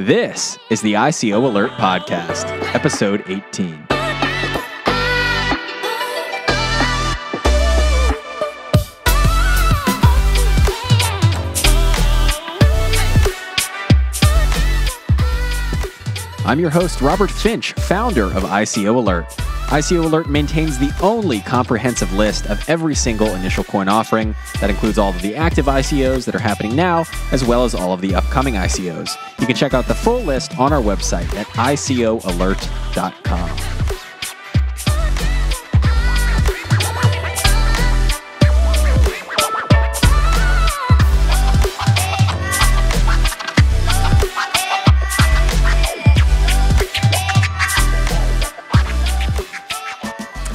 This is the ICO Alert Podcast, episode 18. I'm your host, Robert Finch, founder of ICO Alert. ICO Alert maintains the only comprehensive list of every single initial coin offering. That includes all of the active ICOs that are happening now, as well as all of the upcoming ICOs. You can check out the full list on our website at icoalert.com.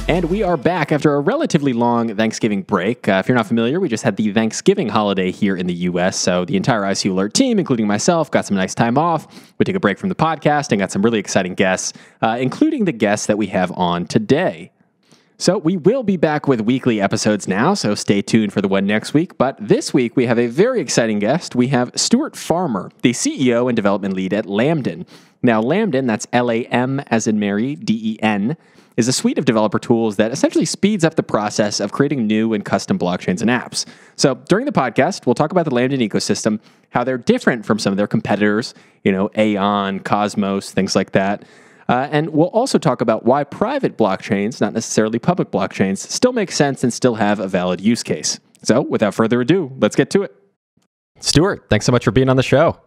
And we are back after a relatively long Thanksgiving break. If you're not familiar, we just had the Thanksgiving holiday here in the U.S., so the entire ICO Alert team, including myself, got some nice time off. We took a break from the podcast and got some really exciting guests, including the guests that we have on today. So we will be back with weekly episodes now, so stay tuned for the one next week. But this week, we have a very exciting guest. We have Stuart Farmer, the CEO and development lead at Lamden. Now, Lamden, that's L-A-M as in Mary, D-E-N, is a suite of developer tools that essentially speeds up the process of creating new and custom blockchains and apps. So during the podcast, we'll talk about the Lamden ecosystem, how they're different from some of their competitors, Aeon, Cosmos, things like that. And we'll also talk about why private blockchains, not necessarily public blockchains, still make sense and still have a valid use case. So without further ado, let's get to it. Stuart, thanks so much for being on the show.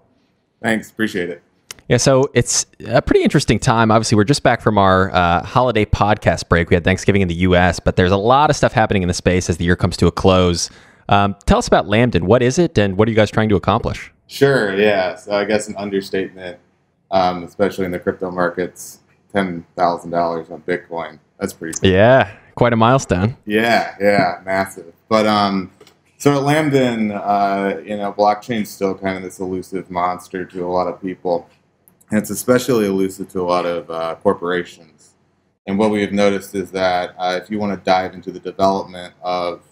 Thanks, appreciate it. Yeah, so it's a pretty interesting time. Obviously, we're just back from our holiday podcast break. We had Thanksgiving in the U.S., but there's a lot of stuff happening in the space as the year comes to a close. Tell us about Lamden. What is it, and what are you guys trying to accomplish? Sure, yeah. So I guess an understatement, especially in the crypto markets, $10,000 on Bitcoin. That's pretty cool. Yeah, quite a milestone. Yeah, massive. But so at Lamden, blockchain's still kind of this elusive monster to a lot of people. And it's especially elusive to a lot of corporations. And what we have noticed is that if you want to dive into the development of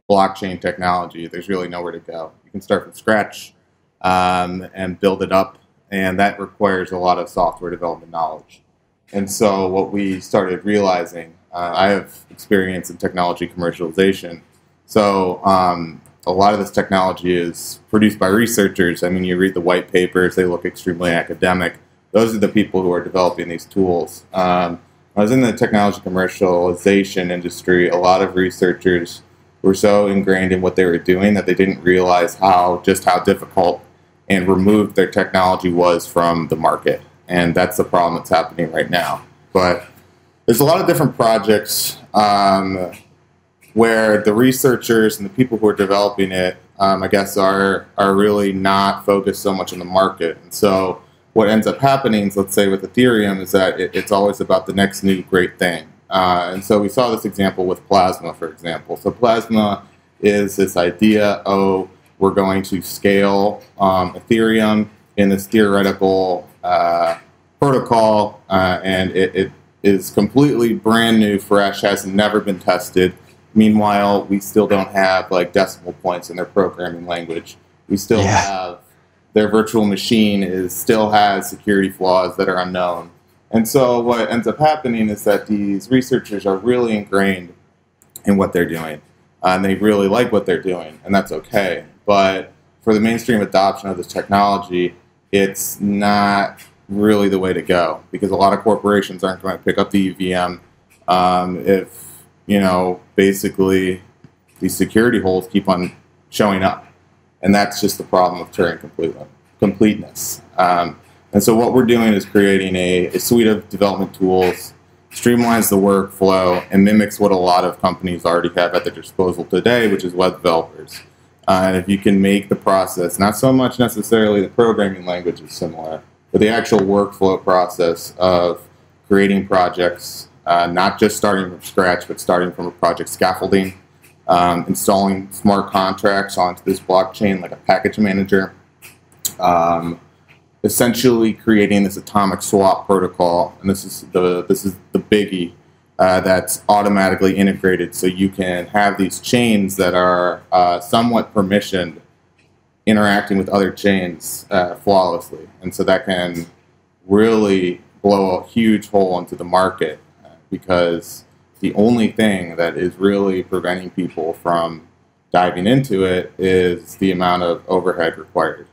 blockchain technology, there's really nowhere to go. You can start from scratch and build it up, and that requires a lot of software development knowledge. And so what we started realizing, I have experience in technology commercialization, so a lot of this technology is produced by researchers. I mean, you read the white papers, they look extremely academic. Those are the people who are developing these tools. I was in the technology commercialization industry. A lot of researchers were so ingrained in what they were doing that they didn't realize how difficult and removed their technology was from the market. And that's the problem that's happening right now. But there's a lot of different projects where the researchers and the people who are developing it, I guess, are really not focused so much on the market. And so what ends up happening, let's say with Ethereum, is that it's always about the next new great thing. And so we saw this example with Plasma, for example. So Plasma is this idea, we're going to scale Ethereum in this theoretical protocol, and it is completely brand new, fresh, has never been tested. Meanwhile, we still don't have decimal points in their programming language. We still have their virtual machine still has security flaws that are unknown. And so what ends up happening is that these researchers are really ingrained in what they're doing. And they really like what they're doing, and that's okay. But for the mainstream adoption of this technology, it's not really the way to go, because a lot of corporations aren't going to pick up the EVM if basically these security holes keep on showing up. And that's just the problem of Turing completeness. And so what we're doing is creating a suite of development tools, streamlines the workflow, and mimics what a lot of companies already have at their disposal today, which is web developers. And if you can make the process, not so much necessarily the programming language is similar, but the actual workflow process of creating projects, not just starting from scratch, but starting from a project scaffolding, installing smart contracts onto this blockchain like a package manager, essentially creating this atomic swap protocol, and this is the biggie that's automatically integrated, so you can have these chains that are somewhat permissioned interacting with other chains flawlessly. And so that can really blow a huge hole into the market because the only thing that is really preventing people from diving into it is the amount of overhead required.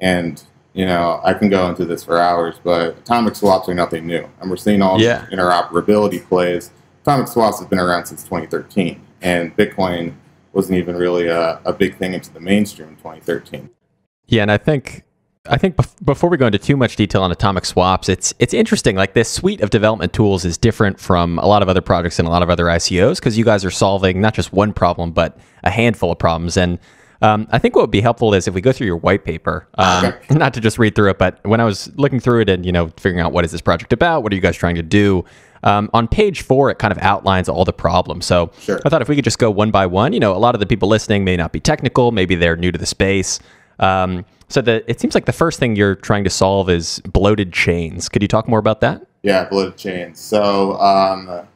And, you know, I can go into this for hours, but atomic swaps are nothing new. And we're seeing all these interoperability plays. Atomic swaps have been around since 2013, and Bitcoin wasn't even really a big thing into the mainstream in 2013. Yeah, and I think before we go into too much detail on atomic swaps, it's interesting. Like, this suite of development tools is different from a lot of other projects and a lot of other ICOs because you guys are solving not just one problem, but a handful of problems. And I think what would be helpful is if we go through your white paper, not to just read through it, but when I was looking through it and, you know, figuring out what is this project about, what are you guys trying to do, on page 4, it kind of outlines all the problems. So I thought if we could just go one by one, you know, a lot of the people listening may not be technical, maybe they're new to the space. So it seems like the first thing you're trying to solve is bloated chains. Could you talk more about that? Yeah, bloated chains. So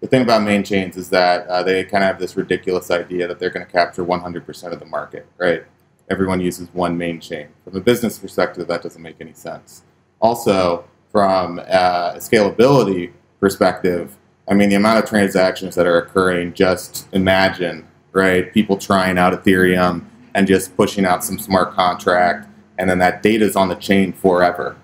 the thing about main chains is that they kind of have this ridiculous idea that they're going to capture 100% of the market, right? Everyone uses one main chain. From a business perspective, that doesn't make any sense. Also, from a scalability perspective, I mean, the amount of transactions that are occurring, just imagine, right? People trying out Ethereum and just pushing out some smart contract, and then that data is on the chain forever,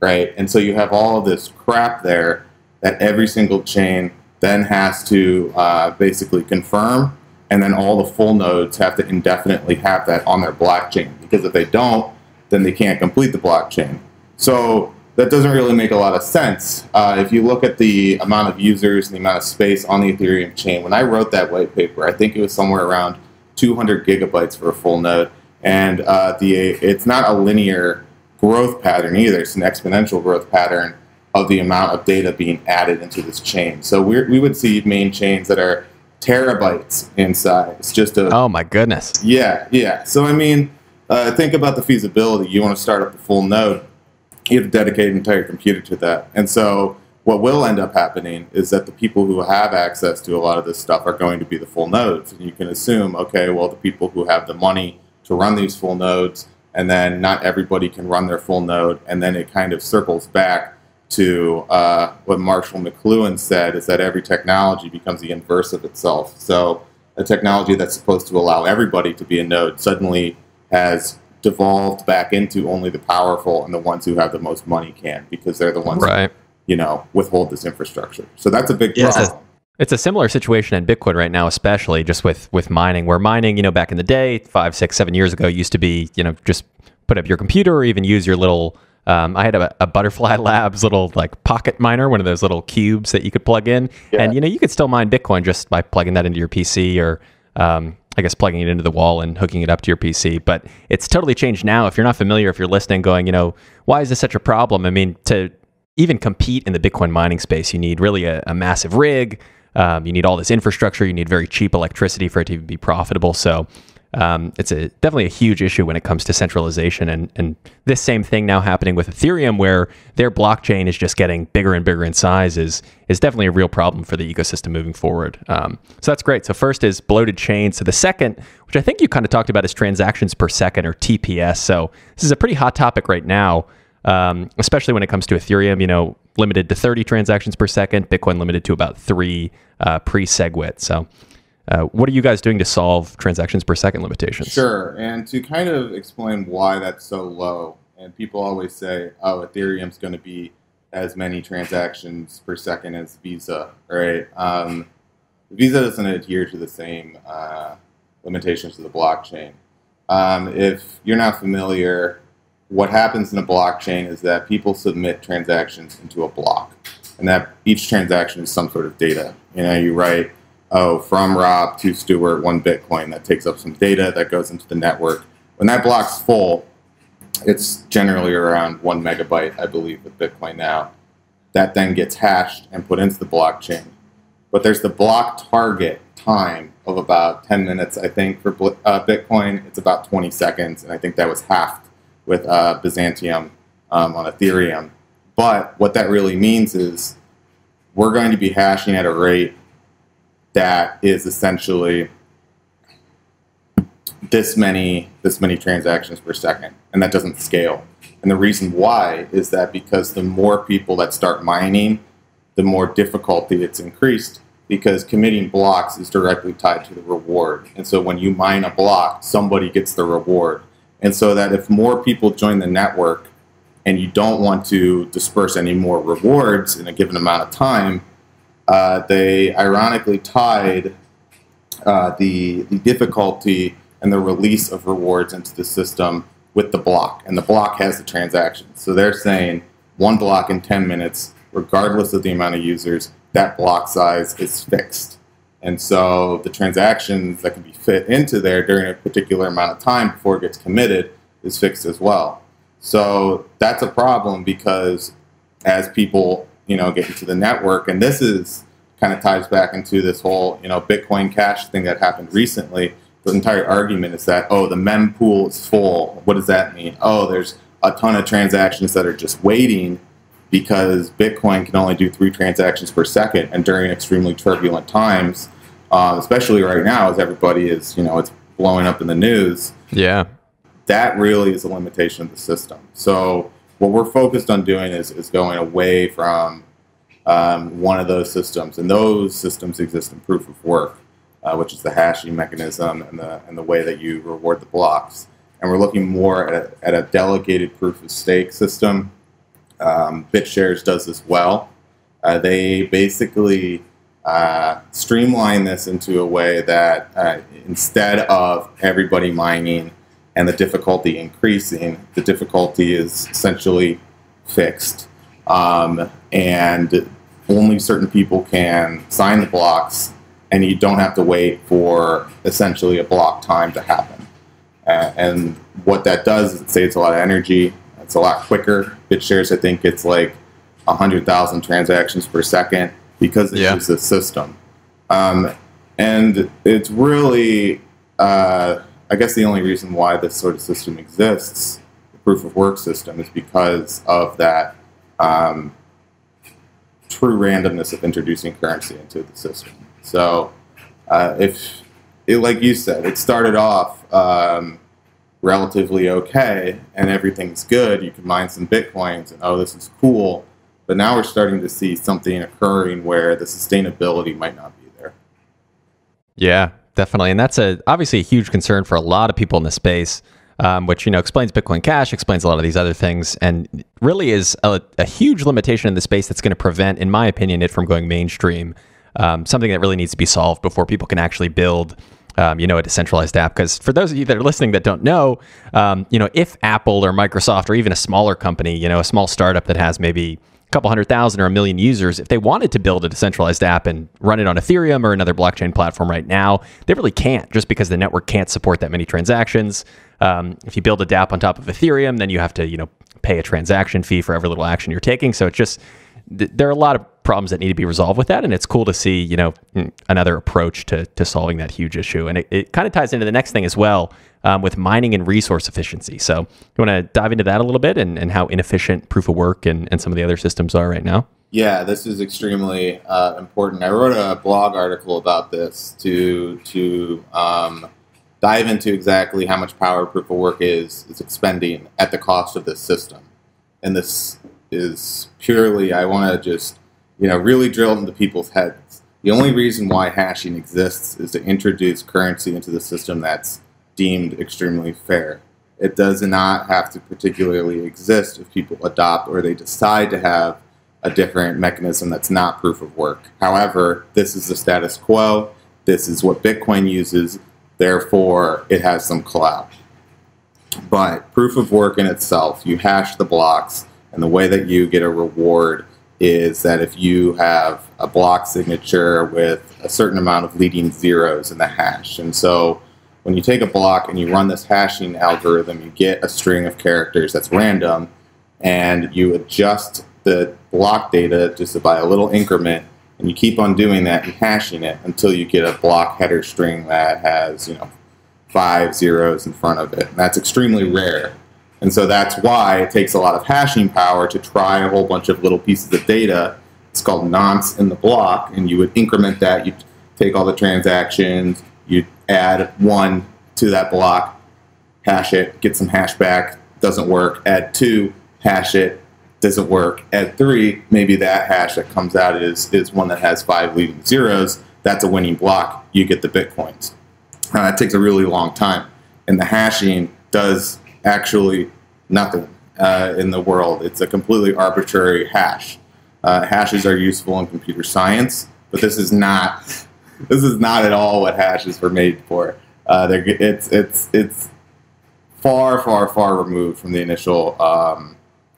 right? And so you have all of this crap there that every single chain then has to basically confirm, and then all the full nodes have to indefinitely have that on their blockchain, because if they don't, then they can't complete the blockchain. So that doesn't really make a lot of sense. If you look at the amount of users and the amount of space on the Ethereum chain, when I wrote that white paper, I think it was somewhere around 200 gigabytes for a full node. And it's not a linear growth pattern either. It's an exponential growth pattern of the amount of data being added into this chain. So we would see main chains that are terabytes in size. Oh my goodness. Yeah. So I mean, think about the feasibility. You want to start up the full node, you have to dedicate an entire computer to that. And so what will end up happening is that the people who have access to a lot of this stuff are going to be the full nodes. And you can assume, okay, well, the people who have the money to run these full nodes, and then not everybody can run their full node, and then it kind of circles back to what Marshall McLuhan said, is that every technology becomes the inverse of itself. So a technology that's supposed to allow everybody to be a node suddenly has devolved back into only the powerful, and the ones who have the most money can, because they're the ones who, you know, withhold this infrastructure. So that's a big problem. It's a similar situation in Bitcoin right now, especially just with mining, where mining, you know, back in the day, 5, 6, 7 years ago, used to be, you know, just put up your computer or even use your little, I had a Butterfly Labs little like pocket miner, one of those little cubes that you could plug in. Yeah. And, you know, you could still mine Bitcoin just by plugging that into your PC or, I guess, plugging it into the wall and hooking it up to your PC. But it's totally changed now. If you're not familiar, if you're listening going, you know, why is this such a problem? I mean, to even compete in the Bitcoin mining space, you need really a massive rig. You need all this infrastructure. You need very cheap electricity for it to even be profitable. So it's definitely a huge issue when it comes to centralization. And this same thing now happening with Ethereum, where their blockchain is just getting bigger and bigger in size, is definitely a real problem for the ecosystem moving forward. So that's great. So first is bloated chains. So the second, which I think you kind of talked about, is transactions per second, or TPS. So this is a pretty hot topic right now, especially when it comes to Ethereum, you know, limited to 30 transactions per second, Bitcoin limited to about 3 pre-SegWit. So what are you guys doing to solve transactions per second limitations? Sure. And to kind of explain why that's so low, and people always say, oh, Ethereum's going to be as many transactions per second as Visa, right? Visa doesn't adhere to the same limitations of the blockchain. If you're not familiar, what happens in a blockchain is that people submit transactions into a block, and that each transaction is some sort of data. You know, you write, oh, from Rob to Stuart, 1 Bitcoin. That takes up some data that goes into the network. When that block's full, it's generally around 1 megabyte, I believe, with Bitcoin now. That then gets hashed and put into the blockchain. But there's the block target time of about 10 minutes, I think, for Bitcoin. It's about 20 seconds, and I think that was halved with Byzantium on Ethereum. But what that really means is we're going to be hashing at a rate that is essentially this many transactions per second, and that doesn't scale. And the reason why is that because the more people that start mining, the more difficulty it's increased, because committing blocks is directly tied to the reward. And so when you mine a block, somebody gets the reward. And so that if more people join the network and you don't want to disperse any more rewards in a given amount of time, they ironically tied the difficulty and the release of rewards into the system with the block. And the block has the transactions. So they're saying 1 block in 10 minutes, regardless of the amount of users, that block size is fixed. And so the transactions that can be fit into there during a particular amount of time before it gets committed is fixed as well. So that's a problem, because as people, get into the network, and this is kind of ties back into this whole, Bitcoin Cash thing that happened recently. The entire argument is that, oh, the mem pool is full. What does that mean? Oh, there's a ton of transactions that are just waiting because Bitcoin can only do 3 transactions per second. And during extremely turbulent times, especially right now, as everybody is, it's blowing up in the news. Yeah. That really is a limitation of the system. So what we're focused on doing is going away from one of those systems. And those systems exist in proof of work, which is the hashing mechanism and the way that you reward the blocks. And we're looking more at a delegated proof of stake system. BitShares does this well. They basically streamline this into a way that instead of everybody mining and the difficulty increasing, the difficulty is essentially fixed. And only certain people can sign the blocks, and you don't have to wait for essentially a block time to happen. And what that does is it saves a lot of energy. It's a lot quicker. BitShares, I think it's like 100,000 transactions per second because it uses this system. And it's really, I guess the only reason why this sort of system exists, the proof of work system, is because of that true randomness of introducing currency into the system. So if, like you said, it started off relatively okay and everything's good, you can mine some Bitcoins and, oh, this is cool. But now we're starting to see something occurring where the sustainability might not be there. Yeah, definitely. And that's obviously a huge concern for a lot of people in the space, which, explains Bitcoin Cash, explains a lot of these other things, and really is a huge limitation in the space that's going to prevent, in my opinion, it from going mainstream. Something that really needs to be solved before people can actually build a decentralized app. Because for those of you that are listening that don't know, if Apple or Microsoft or even a smaller company, a small startup that has maybe a couple 100,000 or 1 million users, if they wanted to build a decentralized app and run it on Ethereum or another blockchain platform right now, they really can't, just because the network can't support that many transactions. If you build a dApp on top of Ethereum, then you have to, pay a transaction fee for every little action you're taking. So it's just, there are a lot of problems that need to be resolved with that, and it's cool to see another approach to solving that huge issue. And it kind of ties into the next thing as well, with mining and resource efficiency. So you want to dive into that a little bit and how inefficient proof of work and some of the other systems are right now? Yeah, this is extremely important. I wrote a blog article about this to dive into exactly how much power proof of work is expending at the cost of this system. And this is purely, I want to just really drill into people's heads. The only reason why hashing exists is to introduce currency into the system that's deemed extremely fair. It does not have to particularly exist if people adopt or they decide to have a different mechanism that's not proof of work. However, this is the status quo. This is what Bitcoin uses. Therefore, it has some clout. But proof of work in itself, you hash the blocks, and the way that you get a reward is that if you have a block signature with a certain amount of leading zeros in the hash. And so when you take a block and you run this hashing algorithm, you get a string of characters that's random, and you adjust the block data just by a little increment, and you keep on doing that and hashing it until you get a block header string that has 5 zeros in front of it. And that's extremely rare. And so that's why it takes a lot of hashing power to try a whole bunch of little pieces of data. It's called nonce in the block, and you would increment that. You take all the transactions, you add one to that block, hash it, get some hash back, doesn't work, add 2, hash it, doesn't work, add 3, maybe that hash that comes out is one that has 5 leading zeros. That's a winning block. You get the Bitcoins. It takes a really long time. And the hashing does actually nothing in the world. It's a completely arbitrary hash. Hashes are useful in computer science, but this is not at all what hashes were made for. It's far, far, far removed from the initial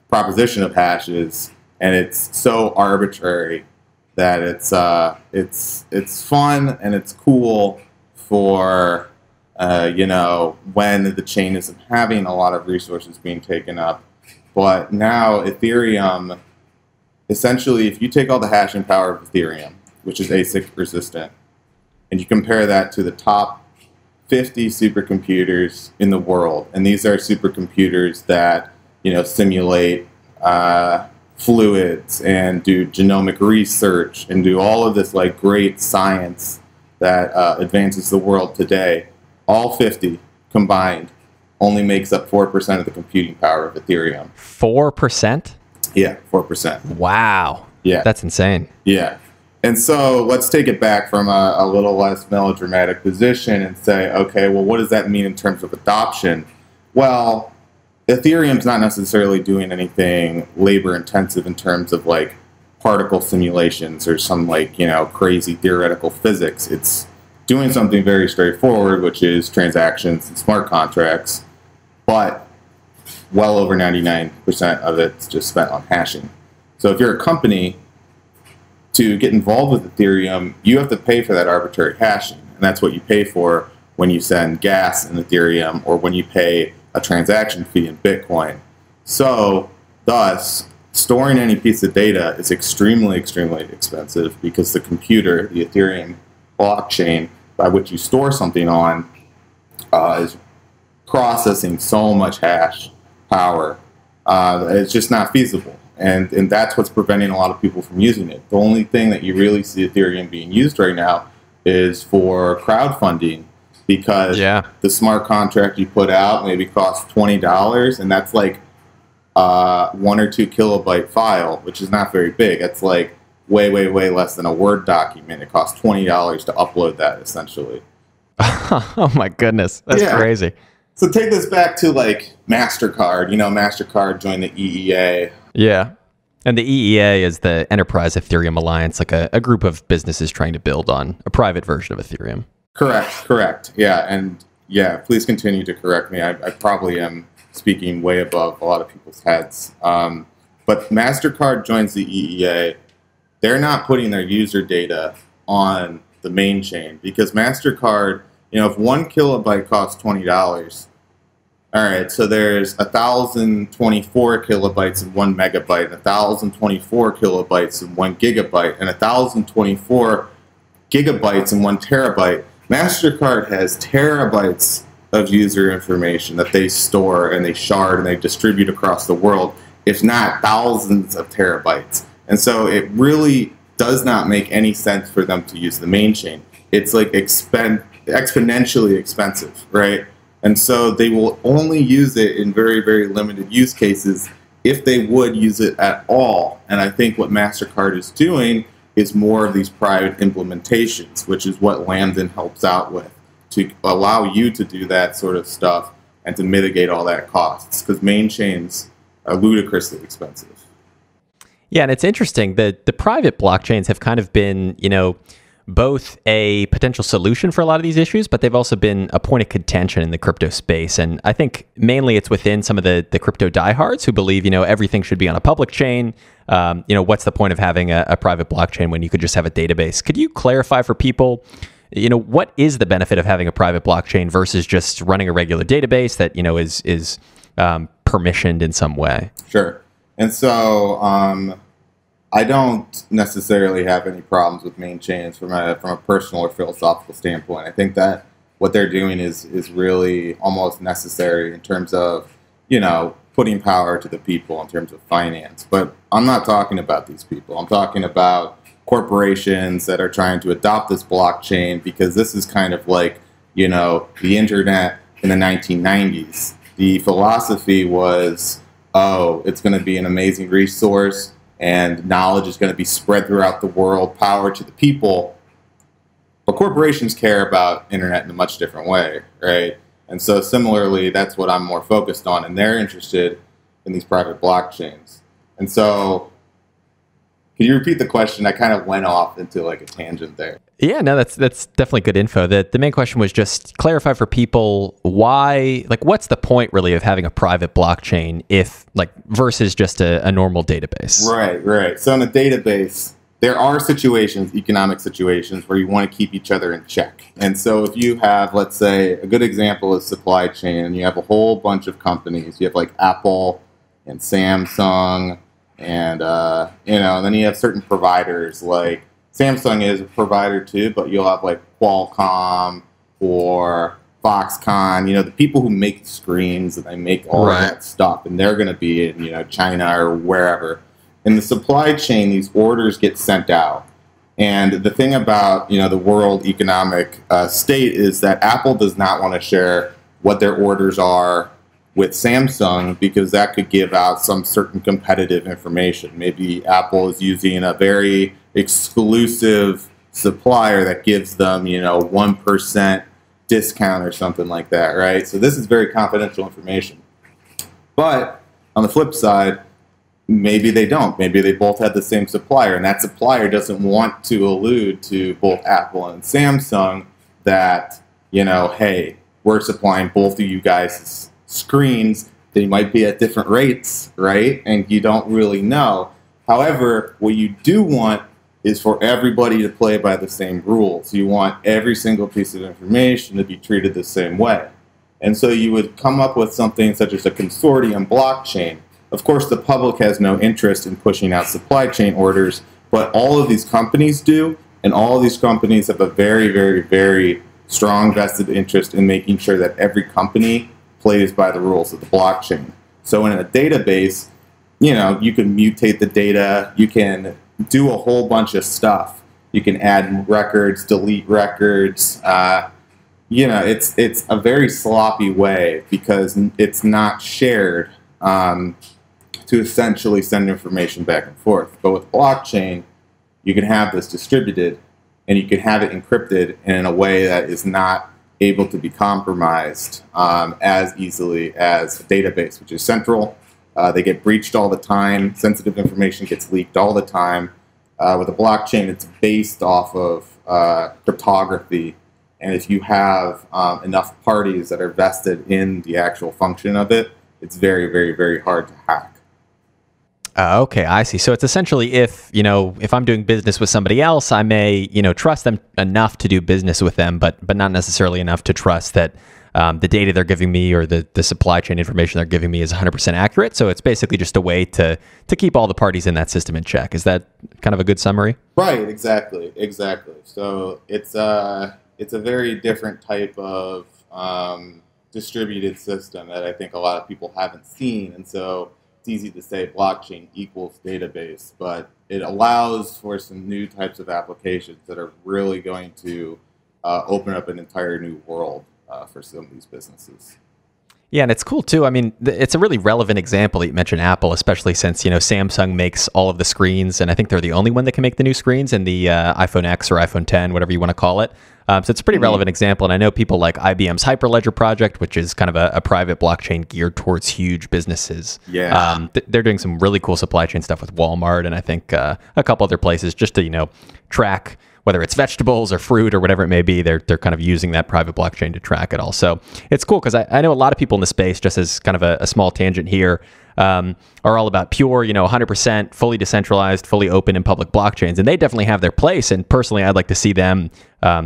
proposition of hashes, and it's so arbitrary that it's fun and it's cool for when the chain isn't having a lot of resources being taken up. But now Ethereum, essentially, if you take all the hashing power of Ethereum, which is ASIC resistant, and you compare that to the top 50 supercomputers in the world, and these are supercomputers that simulate fluids and do genomic research and do all of this like great science that advances the world today, all 50 combined only makes up 4% of the computing power of Ethereum. 4%? Yeah, 4%. Wow. Yeah. That's insane. Yeah. And so let's take it back from a little less melodramatic position and say, okay, well, what does that mean in terms of adoption? Well, Ethereum's not necessarily doing anything labor intensive in terms of like particle simulations or some like, crazy theoretical physics. It's doing something very straightforward, which is transactions and smart contracts, but well over 99% of it's just spent on hashing. So if you're a company, to get involved with Ethereum, you have to pay for that arbitrary hashing. And that's what you pay for when you send gas in Ethereum or when you pay a transaction fee in Bitcoin. So, thus, storing any piece of data is extremely, extremely expensive because the computer, the Ethereum blockchain by which you store something on, is processing so much hash power. It's just not feasible. And that's what's preventing a lot of people from using it. The only thing that you really see Ethereum being used right now is for crowdfunding, because the smart contract you put out maybe costs $20, and that's like 1 or 2 kilobyte file, which is not very big. It's like way, way, way less than a Word document. It costs $20 to upload that, essentially. Oh my goodness, that's crazy. So take this back to like MasterCard. MasterCard joined the EEA. Yeah. And the EEA is the Enterprise Ethereum Alliance, like a group of businesses trying to build on a private version of Ethereum. Correct. Yeah, and please continue to correct me. I probably am speaking way above a lot of people's heads. But MasterCard joins the EEA. They're not putting their user data on the main chain because MasterCard, if 1 kilobyte costs $20, all right, so there's 1,024 kilobytes in 1 megabyte, 1,024 kilobytes in 1 gigabyte, and 1,024 gigabytes in 1 terabyte. MasterCard has terabytes of user information that they store and they shard and they distribute across the world, if not thousands of terabytes. And so it really does not make any sense for them to use the main chain. It's like exponentially expensive, right? And so they will only use it in very, very limited use cases if they would use it at all. And I think what MasterCard is doing is more of these private implementations, which is what Lamden helps out with, to allow you to do that sort of stuff and to mitigate all that costs, because main chains are ludicrously expensive. Yeah, and it's interesting that the private blockchains have kind of been, both a potential solution for a lot of these issues, but they've also been a point of contention in the crypto space. And I think mainly it's within some of the crypto diehards who believe, everything should be on a public chain. What's the point of having a private blockchain when you could just have a database? Could you clarify for people, what is the benefit of having a private blockchain versus just running a regular database that, is permissioned in some way? Sure. And so, I don't necessarily have any problems with main chains from a personal or philosophical standpoint. I think that what they're doing is really almost necessary in terms of, putting power to the people in terms of finance. But I'm not talking about these people. I'm talking about corporations that are trying to adopt this blockchain because this is kind of like, the internet in the 1990s. The philosophy was, oh, it's going to be an amazing resource and knowledge is going to be spread throughout the world, power to the people. But corporations care about internet in a much different way, right? And so similarly, that's what I'm more focused on, and they're interested in these private blockchains. And so, can you repeat the question? I kind of went off into like a tangent there. Yeah, no, that's definitely good info. The main question was just clarify for people why, like, what's the point really of having a private blockchain versus just a normal database? Right. So in a database, there are situations, economic situations, where you want to keep each other in check. And so if you have, let's say, a good example is supply chain, and you have a whole bunch of companies. You have like Apple and Samsung, and then you have certain providers. Like Samsung is a provider too, but you'll have like Qualcomm or Foxconn. The people who make screens and they make all that stuff, and they're going to be in China or wherever. In the supply chain, these orders get sent out. And the thing about, the world economic state is that Apple does not want to share what their orders are with Samsung because that could give out some certain competitive information. Maybe Apple is using a very exclusive supplier that gives them, 1% discount or something like that, right? So this is very confidential information. But on the flip side, maybe they don't. Maybe they both had the same supplier, and that supplier doesn't want to allude to both Apple and Samsung that, hey, we're supplying both of you guys screens. They might be at different rates, right? And you don't really know. However, what you do want is for everybody to play by the same rules. You want every single piece of information to be treated the same way. And so you would come up with something such as a consortium blockchain. Of course, the public has no interest in pushing out supply chain orders, but all of these companies do, and all of these companies have a very, very, very strong vested interest in making sure that every company plays by the rules of the blockchain. So in a database, you can mutate the data, you can do a whole bunch of stuff. You can add records, delete records. It's a very sloppy way because it's not shared to essentially send information back and forth. But with blockchain, you can have this distributed and you can have it encrypted in a way that is not able to be compromised as easily as a database, which is central. They get breached all the time. Sensitive information gets leaked all the time. With a blockchain, it's based off of cryptography. And if you have enough parties that are vested in the actual function of it, it's very, very, very hard to hack. Okay, I see. So it's essentially if I'm doing business with somebody else, I may, trust them enough to do business with them, but not necessarily enough to trust that the data they're giving me or the supply chain information they're giving me is 100% accurate. So it's basically just a way to keep all the parties in that system in check. Is that kind of a good summary? Right, exactly. So it's a very different type of distributed system that I think a lot of people haven't seen. And so it's easy to say blockchain equals database, but it allows for some new types of applications that are really going to open up an entire new world for some of these businesses. Yeah, and it's cool too. I mean, it's a really relevant example that you mentioned Apple, especially since, Samsung makes all of the screens, and I think they're the only one that can make the new screens in the iPhone X or iPhone 10, whatever you want to call it. So it's a pretty relevant example, and I know people like IBM's Hyperledger project, which is kind of a private blockchain geared towards huge businesses. Yeah. They're doing some really cool supply chain stuff with Walmart, and I think a couple other places just to, track whether it's vegetables or fruit or whatever it may be, they're kind of using that private blockchain to track it all. So it's cool because I know a lot of people in the space, just as kind of a small tangent here, are all about pure, 100% fully decentralized, fully open and public blockchains. And they definitely have their place. And personally, I'd like to see them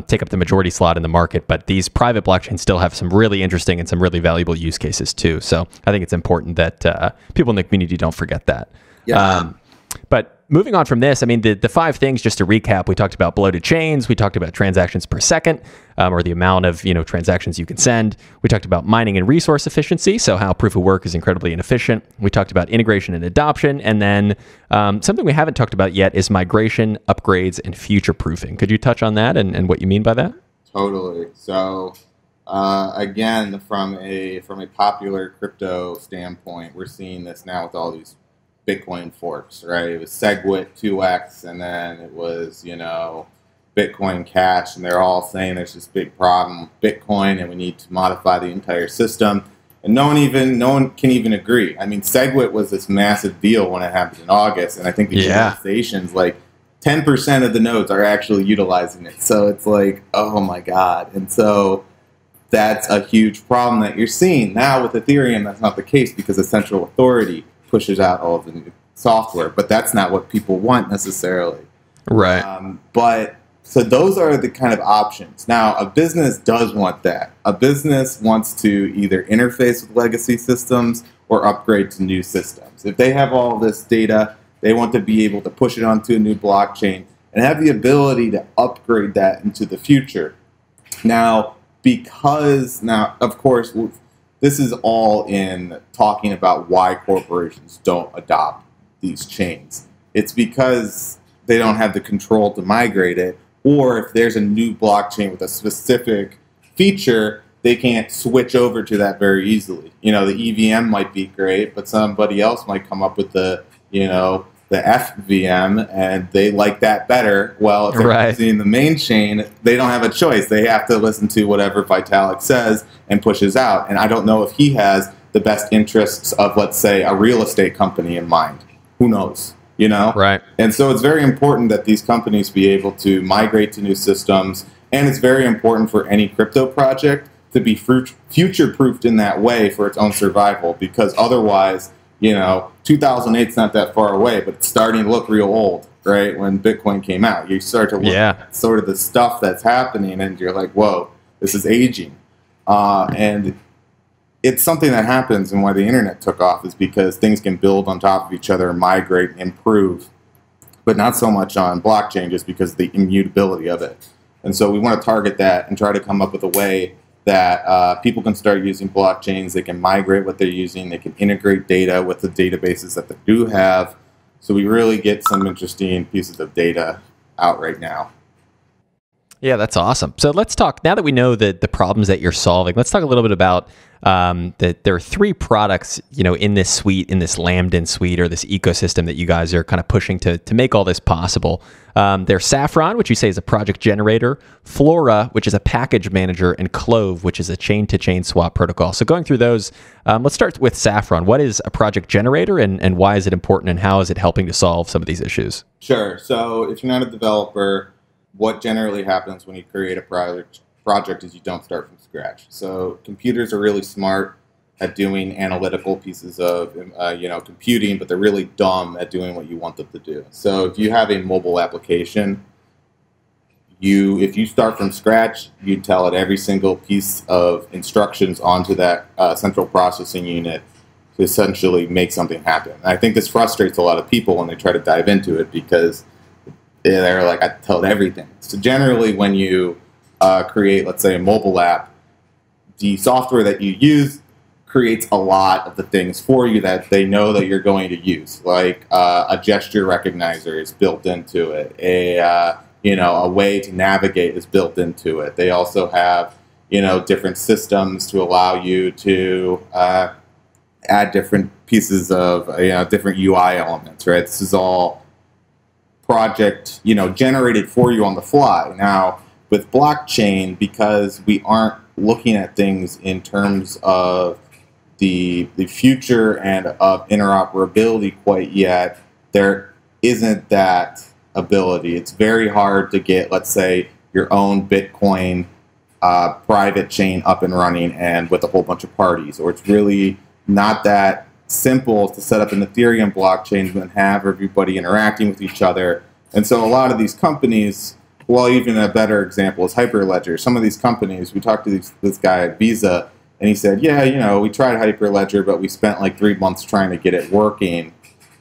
take up the majority slot in the market. But these private blockchains still have some really interesting and some really valuable use cases too. So I think it's important that people in the community don't forget that. Yeah. But moving on from this, I mean, the 5 things, just to recap, we talked about bloated chains, we talked about transactions per second, or the amount of, transactions you can send. We talked about mining and resource efficiency, so how proof of work is incredibly inefficient. We talked about integration and adoption, and then something we haven't talked about yet is migration, upgrades, and future proofing. Could you touch on that and what you mean by that? Totally. So Again, from a popular crypto standpoint, we're seeing this now with all these Bitcoin forks, right? It was SegWit 2x, and then it was, Bitcoin Cash, and they're all saying there's this big problem with Bitcoin, and we need to modify the entire system. And no one can even agree. I mean, SegWit was this massive deal when it happened in August, and I think the utilizations, like 10% of the nodes are actually utilizing it. So it's like, oh my God. And so that's a huge problem that you're seeing. Now with Ethereum, that's not the case because the central authority pushes out all of the new software, but that's not what people want necessarily. Right. So those are the kind of options. Now, a business does want that. A business wants to either interface with legacy systems or upgrade to new systems. If they have all this data, they want to be able to push it onto a new blockchain and have the ability to upgrade that into the future. Now, of course, this is all in talking about why corporations don't adopt these chains. It's because they don't have the control to migrate it, or if there's a new blockchain with a specific feature, they can't switch over to that very easily. The EVM might be great, but somebody else might come up with the FVM, and they like that better. Well, if they're using the main chain, they don't have a choice. They have to listen to whatever Vitalik says and pushes out. And I don't know if he has the best interests of, let's say, a real estate company in mind. Who knows? Right. And so it's very important that these companies be able to migrate to new systems, and it's very important for any crypto project to be future-proofed in that way for its own survival, because otherwise, 2008 is not that far away, but it's starting to look real old, right? When Bitcoin came out, you start to look at sort of the stuff that's happening, and you're like, whoa, this is aging. And it's something that happens, and why the internet took off is because things can build on top of each other, migrate, improve, but not so much on blockchain just because of the immutability of it. And so we want to target that and try to come up with a way that people can start using blockchains. They can migrate what they're using. They can integrate data with the databases that they do have. So we really get some interesting pieces of data out right now. Yeah, that's awesome. So let's talk, now that we know the problems that you're solving, let's talk a little bit about that there are 3 products, in this suite, in this Lamden suite, or this ecosystem that you guys are kind of pushing to make all this possible. There's Saffron, which you say is a project generator, Flora, which is a package manager, and Clove, which is a chain-to-chain swap protocol. So going through those, let's start with Saffron. What is a project generator, and why is it important, and how is it helping to solve some of these issues? Sure. So if you're not a developer, what generally happens when you create a project is you don't start from scratch. So computers are really smart at doing analytical pieces of computing, but they're really dumb at doing what you want them to do. So if you have a mobile application, if you start from scratch, you tell it every single piece of instructions onto that central processing unit to essentially make something happen. And I think this frustrates a lot of people when they try to dive into it, because they're like, I tell it everything. So generally when you create, let's say, a mobile app, the software that you use creates a lot of the things for you that they know that you're going to use. Like a gesture recognizer is built into it. A way to navigate is built into it. They also have, different systems to allow you to add different pieces of, different UI elements, right? This is all project, generated for you on the fly. Now, with blockchain, because we aren't looking at things in terms of the future and of interoperability quite yet, there isn't that ability. It's very hard to get, let's say, your own Bitcoin private chain up and running and with a whole bunch of parties, or it's really not that simple to set up an Ethereum blockchain and have everybody interacting with each other. And so a lot of these companies, well, even a better example is Hyperledger. Some of these companies, we talked to this guy at Visa, and he said, yeah, we tried Hyperledger, but we spent like 3 months trying to get it working.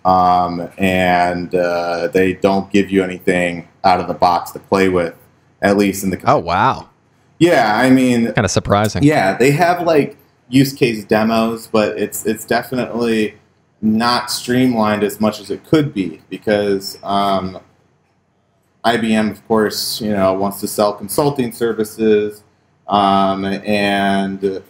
And they don't give you anything out of the box to play with, at least in the... Oh, wow. Yeah, I mean... Kind of surprising. Yeah, they have like use case demos, but it's definitely not streamlined as much as it could be, because IBM, of course, wants to sell consulting services, And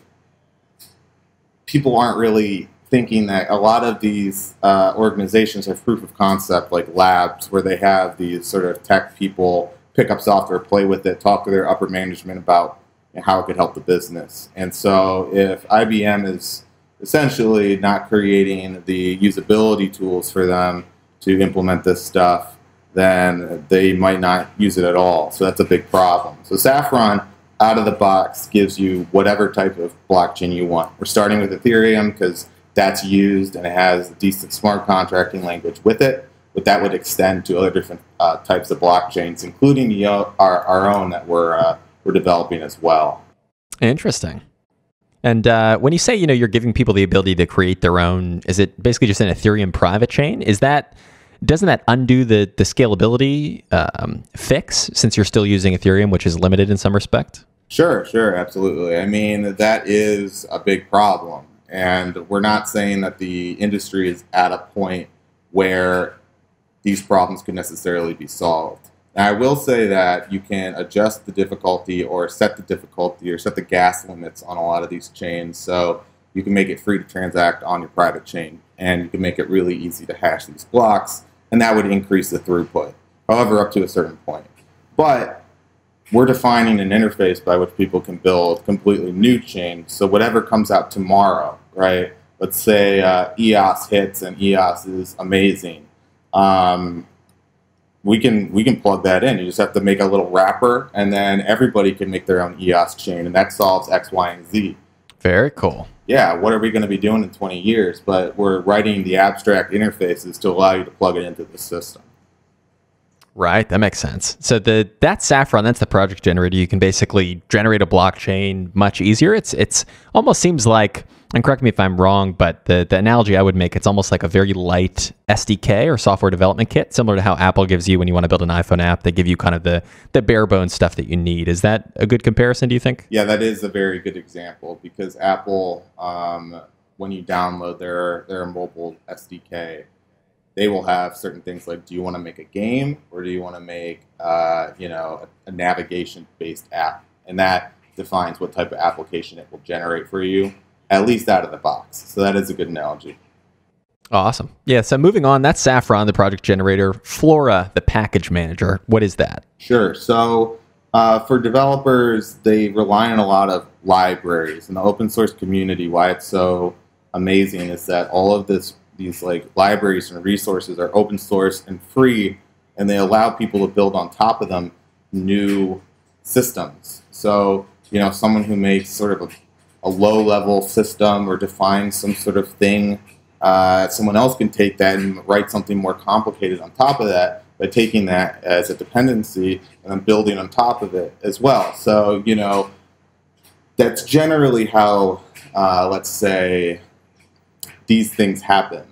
people aren't really thinking that a lot of these organizations have proof of concept, like labs, where they have these sort of tech people pick up software, play with it, talk to their upper management about how it could help the business. And so if IBM is essentially not creating the usability tools for them to implement this stuff, then they might not use it at all. So that's a big problem. So Saffron, out of the box, gives you whatever type of blockchain you want. We're starting with Ethereum because that's used and it has a decent smart contracting language with it, but that would extend to other different types of blockchains, including our own that we're developing as well. Interesting. And when you say, you're giving people the ability to create their own, is it basically just an Ethereum private chain? Doesn't that undo the scalability fix, since you're still using Ethereum, which is limited in some respect? Sure, absolutely. I mean, that is a big problem. And we're not saying that the industry is at a point where these problems could necessarily be solved. Now, I will say that you can adjust the difficulty or set the gas limits on a lot of these chains. So you can make it free to transact on your private chain, and you can make it really easy to hash these blocks, and that would increase the throughput, however, up to a certain point. But we're defining an interface by which people can build completely new chains. So whatever comes out tomorrow, right? Let's say EOS hits and EOS is amazing. We can plug that in. You just have to make a little wrapper, and then everybody can make their own EOS chain, and that solves X, Y, and Z. Very cool. Yeah, what are we going to be doing in 20 years? But we're writing the abstract interfaces to allow you to plug it into the system. Right, that makes sense. So that Saffron, that's the project generator. You can basically generate a blockchain much easier. It's almost seems like, and correct me if I'm wrong, but the analogy I would make, it's almost like a very light SDK or software development kit, similar to how Apple gives you when you want to build an iPhone app. They give you kind of the bare bones stuff that you need. Is that a good comparison, do you think? Yeah, that is a very good example, because Apple, when you download their mobile SDK, they will have certain things like, do you want to make a game, or do you want to make a navigation-based app? And that defines what type of application it will generate for you, at least out of the box. So that is a good analogy. Awesome. Yeah, so moving on, that's Saffron, the project generator. Flora, the package manager. What is that? Sure. So for developers, they rely on a lot of libraries. In the open source community, why it's so amazing is that all of these like libraries and resources are open source and free, and they allow people to build on top of them new systems. So, someone who makes sort of a low-level system or defines some sort of thing, someone else can take that and write something more complicated on top of that by taking that as a dependency and then building on top of it as well. So, that's generally how, let's say, these things happen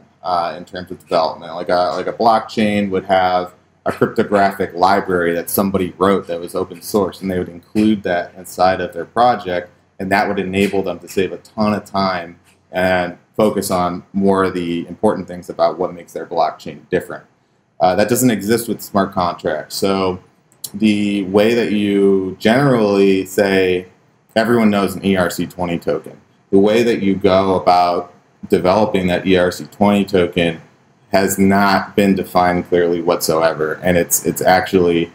in terms of development. Like a blockchain would have a cryptographic library that somebody wrote that was open source, and they would include that inside of their project, and that would enable them to save a ton of time and focus on more of the important things about what makes their blockchain different. That doesn't exist with smart contracts. So the way that you generally say, everyone knows an ERC20 token. The way that you go about developing that ERC20 token has not been defined clearly whatsoever, and it's actually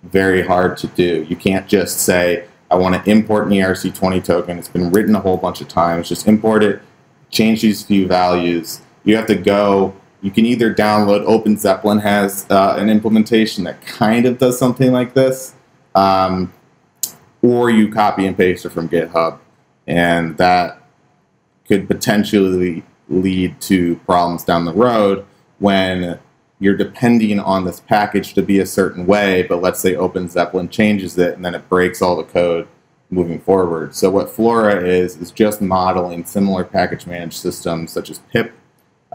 very hard to do. You can't just say, I want to import an ERC20 token. It's been written a whole bunch of times. Just import it, change these few values. You have to go, you can either download, OpenZeppelin has an implementation that kind of does something like this, or you copy and paste it from GitHub, and that could potentially lead to problems down the road when you're depending on this package to be a certain way, but let's say OpenZeppelin changes it and then it breaks all the code moving forward. So what Flora is just modeling similar package managed systems such as pip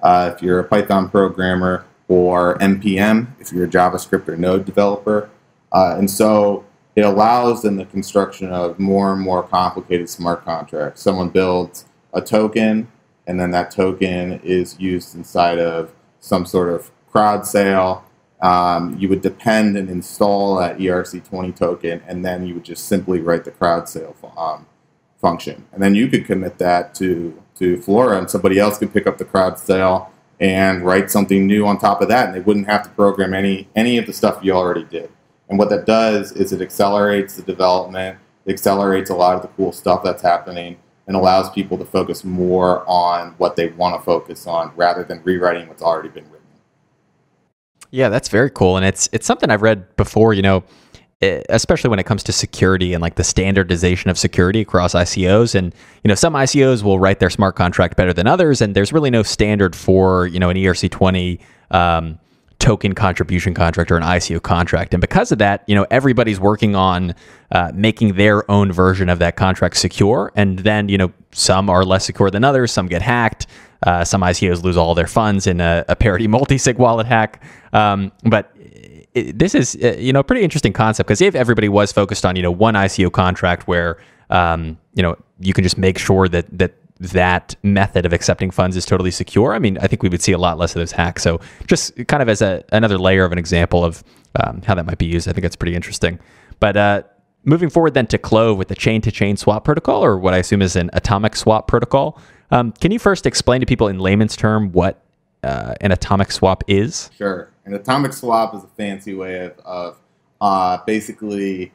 if you're a Python programmer, or NPM if you're a JavaScript or Node developer. And so it allows in the construction of more and more complicated smart contracts. Someone builds a token, and then that token is used inside of some sort of crowd sale, You would depend and install that ERC20 token, and then you would just simply write the crowd sale function. And then you could commit that to Flora, and somebody else could pick up the crowd sale and write something new on top of that, and they wouldn't have to program any of the stuff you already did. And what that does is it accelerates the development, it accelerates a lot of the cool stuff that's happening, and allows people to focus more on what they want to focus on rather than rewriting what's already been written. Yeah, that's very cool. And it's something I've read before, especially when it comes to security and like the standardization of security across ICOs. And, some ICOs will write their smart contract better than others. And there's really no standard for, an ERC20 token contribution contract or an ICO contract. And because of that, everybody's working on making their own version of that contract secure. And then, some are less secure than others. Some get hacked. Some ICOs lose all their funds in a parity multi-sig wallet hack. But this is, a pretty interesting concept, because if everybody was focused on, one ICO contract where, you can just make sure that method of accepting funds is totally secure, I think we would see a lot less of those hacks. So just kind of as another layer of an example of how that might be used, I think that's pretty interesting. But moving forward then to Clove with the chain-to-chain swap protocol, or what I assume is an atomic swap protocol. Can you first explain to people in layman's term what an atomic swap is? Sure. An atomic swap is a fancy way of basically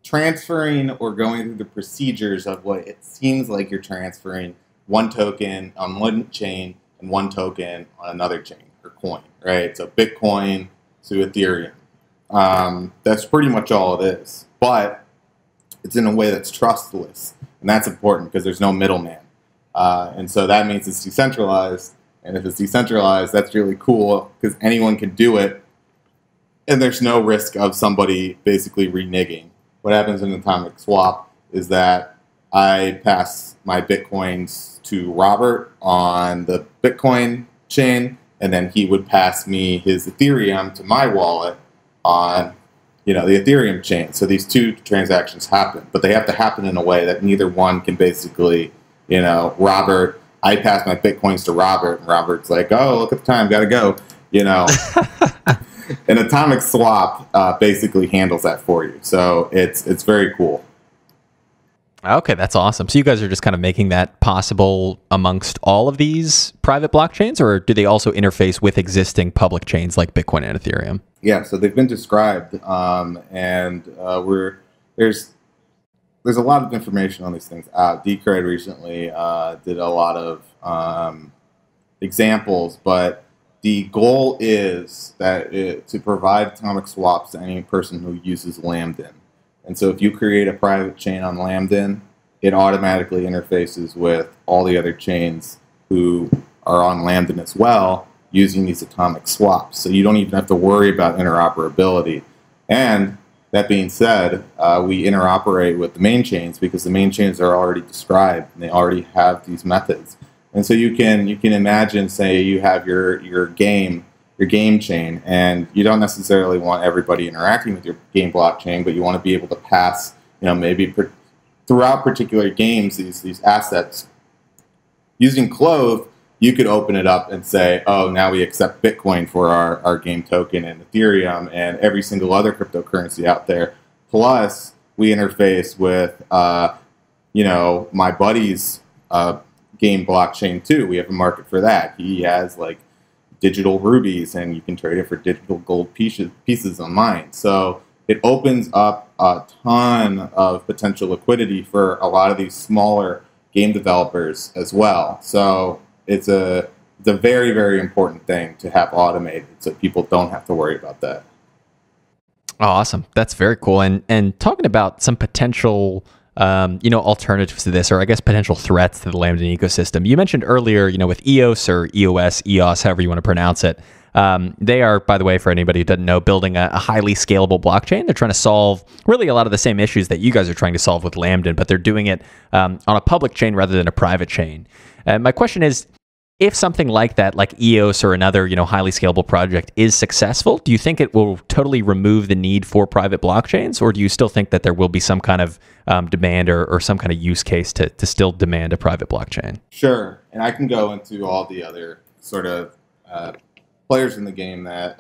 transferring or going through the procedures of what it seems like you're transferring one token on one chain and one token on another chain or coin, right? So Bitcoin to Ethereum. That's pretty much all it is. But it's in a way that's trustless. And that's important because there's no middleman. And so that means it's decentralized. And if it's decentralized, that's really cool because anyone can do it. And there's no risk of somebody basically reneging. What happens in an atomic swap is that I pass my Bitcoins to Robert on the Bitcoin chain, and then he would pass me his Ethereum to my wallet on the Ethereum chain. So these two transactions happen, but they have to happen in a way that neither one can basically, Robert, I pass my Bitcoins to Robert, and Robert's like, oh, look at the time, gotta go, An atomic swap basically handles that for you. So it's very cool. Okay, that's awesome. So you guys are just kind of making that possible amongst all of these private blockchains, or do they also interface with existing public chains like Bitcoin and Ethereum? Yeah, so they've been described, and there's a lot of information on these things out. Decred recently did a lot of examples, but the goal is that to provide atomic swaps to any person who uses Lamden. And so if you create a private chain on Lamden, it automatically interfaces with all the other chains who are on Lamden as well using these atomic swaps. So you don't even have to worry about interoperability. And that being said, we interoperate with the main chains because the main chains are already described and they already have these methods. And so you can imagine, say, you have your game chain, and you don't necessarily want everybody interacting with your game blockchain, but you want to be able to pass, maybe throughout particular games these assets. Using Clove, you could open it up and say, oh, now we accept Bitcoin for our game token and Ethereum and every single other cryptocurrency out there. Plus, we interface with, my buddy's game blockchain too. We have a market for that. He has like digital rubies, and you can trade it for digital gold pieces on mine. So it opens up a ton of potential liquidity for a lot of these smaller game developers as well. So it's a very, very important thing to have automated so people don't have to worry about that. Oh, awesome. That's very cool. And talking about some potential alternatives to this, or I guess potential threats to the Lamden ecosystem. You mentioned earlier, with EOS or EOS, however you want to pronounce it. They are, by the way, for anybody who doesn't know, building a highly scalable blockchain. They're trying to solve really a lot of the same issues that you guys are trying to solve with Lamden, but they're doing it on a public chain rather than a private chain. My question is, if something like that, like EOS or another, highly scalable project is successful, do you think it will totally remove the need for private blockchains, or do you still think that there will be some kind of demand or some kind of use case to still demand a private blockchain? Sure, and I can go into all the other sort of players in the game that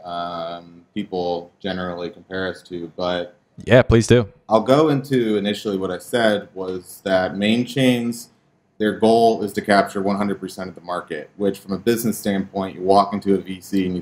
people generally compare us to. But yeah, please do. I'll go into initially what I said was that main chains, their goal is to capture 100% of the market, which from a business standpoint, you walk into a VC and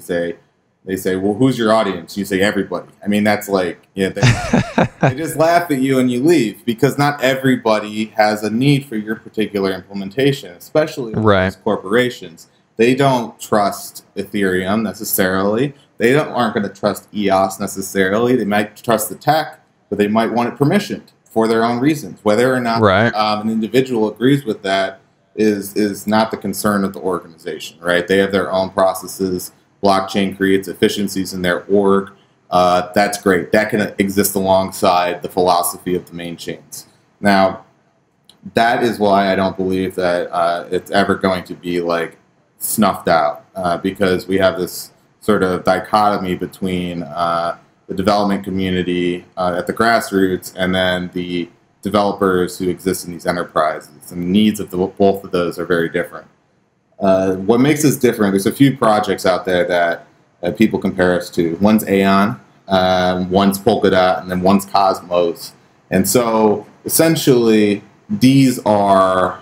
they say, well, who's your audience? You say, everybody. I mean, that's like, yeah, they just laugh at you and you leave, because not everybody has a need for your particular implementation, especially these corporations. They don't trust Ethereum necessarily. They aren't going to trust EOS necessarily. They might trust the tech, but they might want it permissioned for their own reasons. Whether or not an individual agrees with that is not the concern of the organization, right? They have their own processes. Blockchain creates efficiencies in their org. That's great. That can exist alongside the philosophy of the main chains. Now, that is why I don't believe that it's ever going to be like snuffed out, because we have this sort of dichotomy between the development community at the grassroots and then the developers who exist in these enterprises. And the needs of both of those are very different. What makes us different, there's a few projects out there that people compare us to. One's Aeon, one's Polkadot, and then one's Cosmos. And so essentially, these are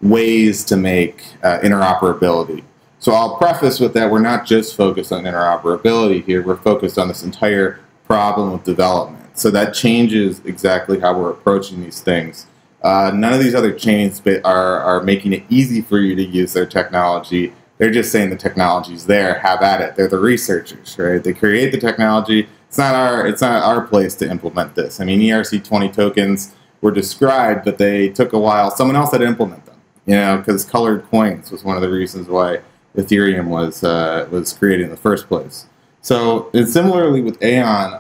ways to make interoperability. So I'll preface with that we're not just focused on interoperability here, we're focused on this entire problem of development. So that changes exactly how we're approaching these things. None of these other chains are making it easy for you to use their technology. They're just saying the technology's there, have at it. They're the researchers, right? They create the technology. It's not our place to implement this. I mean, ERC20 tokens were described, but they took a while. Someone else had to implement them, because colored coins was one of the reasons why Ethereum was created in the first place. So, and similarly with Aeon,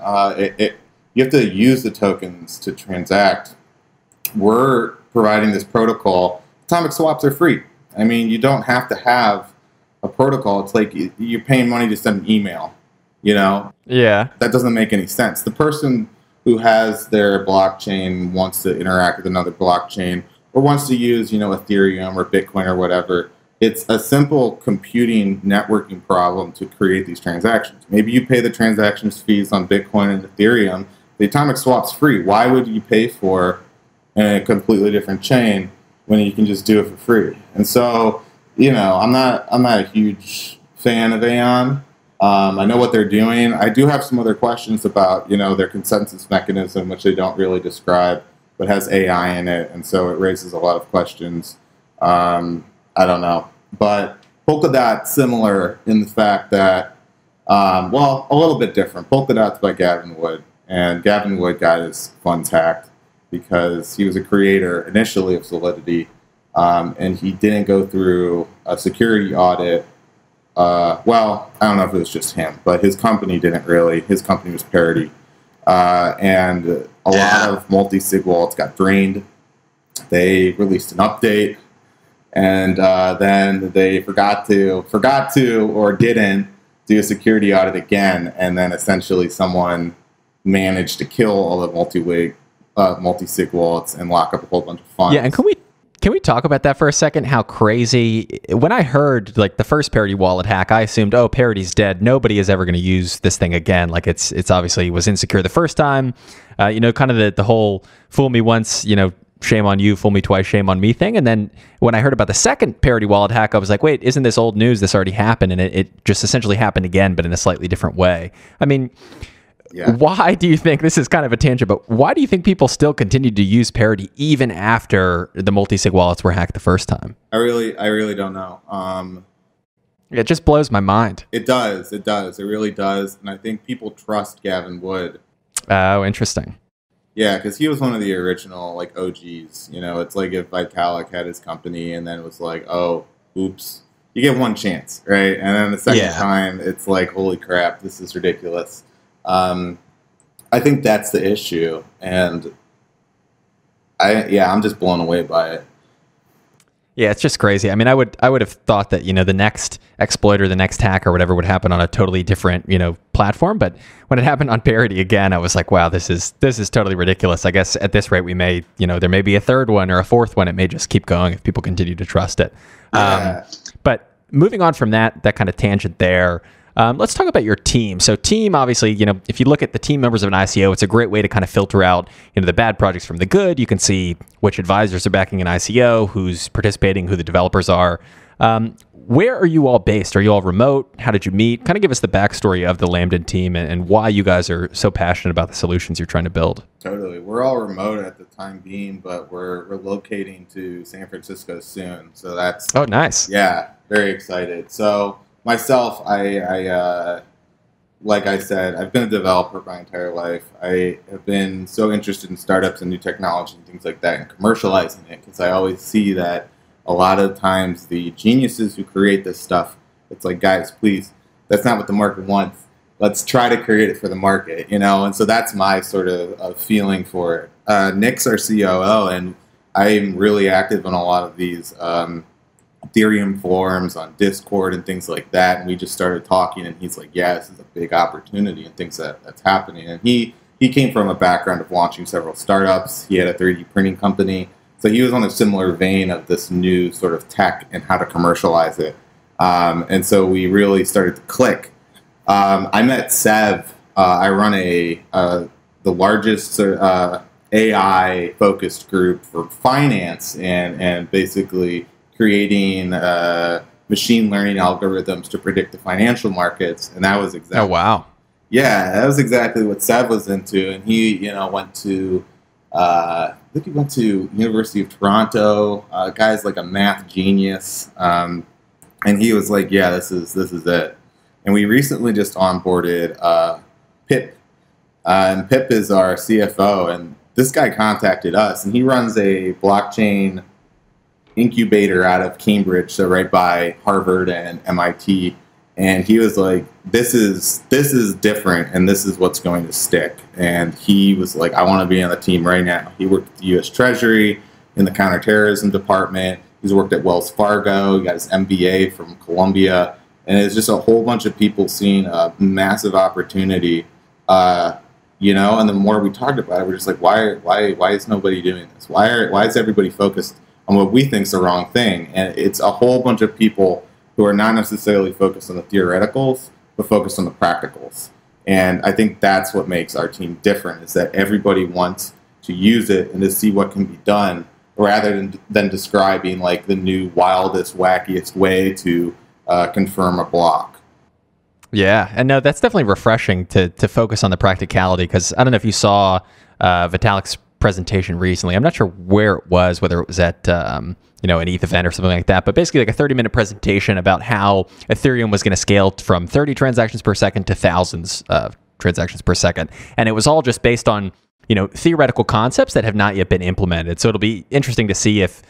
you have to use the tokens to transact. We're providing this protocol. Atomic swaps are free. I mean, you don't have to have a protocol. It's like you're paying money to send an email, Yeah. That doesn't make any sense. The person who has their blockchain wants to interact with another blockchain or wants to use, Ethereum or Bitcoin or whatever. It's a simple computing networking problem to create these transactions. Maybe you pay the transactions fees on Bitcoin and Ethereum. The atomic swap's free. Why would you pay for a completely different chain when you can just do it for free? And so, I'm not a huge fan of Aeon. I know what they're doing. I do have some other questions about, their consensus mechanism, which they don't really describe, but has AI in it, and so it raises a lot of questions. I don't know. But Polkadot, similar in the fact that, a little bit different. Polkadot's by Gavin Wood, and Gavin Wood got his funds hacked because he was a creator initially of Solidity, and he didn't go through a security audit. I don't know if it was just him, but his company didn't really. His company was Parity. And a lot of multi-sig wallets got drained. They released an update, and then they forgot to or didn't do a security audit again, and then essentially someone managed to kill all the multi-sig wallets and lock up a whole bunch of funds. Yeah, and can we talk about that for a second? How crazy! When I heard like the first Parity wallet hack, I assumed, oh, Parity's dead. Nobody is ever going to use this thing again. Like it's obviously was insecure the first time. Kind of the whole fool me once, shame on you, fool me twice, shame on me thing. And then when I heard about the second Parity wallet hack, I was like, wait, isn't this old news? This already happened, and it just essentially happened again, but in a slightly different way. I mean. Yeah. Why do you think, this is kind of a tangent, but why do you think people still continue to use Parity even after the multi-sig wallets were hacked the first time? I really don't know. It just blows my mind. It does. It really does. And I think people trust Gavin Wood. Oh, interesting. Yeah, because he was one of the original OGs. It's like if Vitalik had his company and then it was like, oh, oops. You get one chance, right? And then the second time, it's like, holy crap, this is ridiculous. I think that's the issue, and I'm just blown away by it. Yeah, it's just crazy. I mean, I would have thought that, the next exploit or the next hack or whatever would happen on a totally different, platform. But when it happened on Parity again, I was like, wow, this is totally ridiculous. I guess at this rate, we may, there may be a third one or a fourth one. It may just keep going if people continue to trust it. But moving on from that kind of tangent there, Let's talk about your team. So team, obviously, if you look at the team members of an ICO, it's a great way to kind of filter out, the bad projects from the good. You can see which advisors are backing an ICO, who's participating, who the developers are. Where are you all based? Are you all remote? How did you meet? Kind of give us the backstory of the Lamden team and why you guys are so passionate about the solutions you're trying to build. Totally. We're all remote at the time being, but we're relocating to San Francisco soon. So that's... Oh, nice. Yeah, very excited. So myself, I like I said, I've been a developer my entire life. I have been so interested in startups and new technology and things like that and commercializing it because I always see that a lot of times the geniuses who create this stuff, it's like, guys, please, that's not what the market wants. Let's try to create it for the market, And so that's my sort of feeling for it. Nick's our COO, and I'm really active on a lot of these Ethereum forums on Discord and things like that. And we just started talking, and he's like, yeah, this is a big opportunity and things that's happening. And he came from a background of launching several startups. He had a 3D printing company. So he was on a similar vein of this new sort of tech and how to commercialize it. And so we really started to click. I met Sev. I run the largest AI-focused group for finance and basically creating machine learning algorithms to predict the financial markets. And that was exactly... Oh, wow. Yeah, that was exactly what Sev was into. And he, went to... I think he went to University of Toronto. Guy's like a math genius, and he was like, "Yeah, this is it." And we recently just onboarded Pip, and Pip is our CFO. And this guy contacted us, and he runs a blockchain incubator out of Cambridge, so right by Harvard and MIT. And he was like, this is different, and this is what's going to stick. And he was like, I want to be on the team right now. He worked at the U.S. Treasury in the counterterrorism department. He's worked at Wells Fargo. He got his MBA from Columbia. And it's just a whole bunch of people seeing a massive opportunity, And the more we talked about it, we're just like, why is nobody doing this? Why is everybody focused on what we think is the wrong thing? And it's a whole bunch of people who are not necessarily focused on the theoreticals, but focused on the practicals. And I think that's what makes our team different, is that everybody wants to use it and to see what can be done, rather than describing like the new wildest, wackiest way to confirm a block. Yeah, and no, that's definitely refreshing to focus on the practicality, because I don't know if you saw Vitalik's presentation recently. I'm not sure where it was, whether it was at an ETH event or something like that, but basically like a 30-minute presentation about how Ethereum was going to scale from 30 transactions per second to thousands of transactions per second. And it was all just based on, theoretical concepts that have not yet been implemented. So it'll be interesting to see if,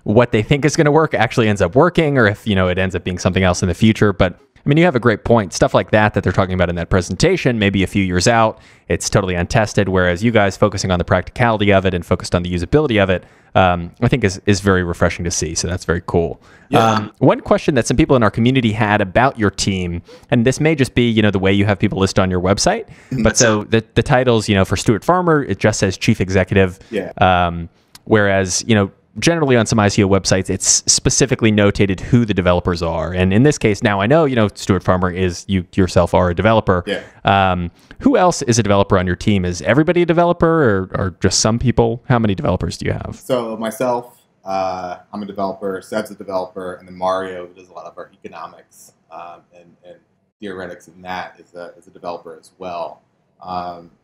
what they think is going to work actually ends up working, or if, it ends up being something else in the future. But I mean, you have a great point. Stuff like that they're talking about in that presentation, maybe a few years out, it's totally untested, whereas you guys focusing on the practicality of it and focused on the usability of it, I think is very refreshing to see. So that's very cool. Yeah. One question that some people in our community had about your team, and this may just be, the way you have people listed on your website, but so the titles, for Stuart Farmer, it just says Chief Executive. Yeah. Whereas, generally on some ICO websites, it's specifically notated who the developers are. And in this case, now I know, Stuart Farmer is, you yourself are a developer. Yeah. Who else is a developer on your team? Is everybody a developer, or just some people? How many developers do you have? So myself, I'm a developer, Seb's a developer, and then Mario, who does a lot of our economics and theoretics in that, is a developer as well.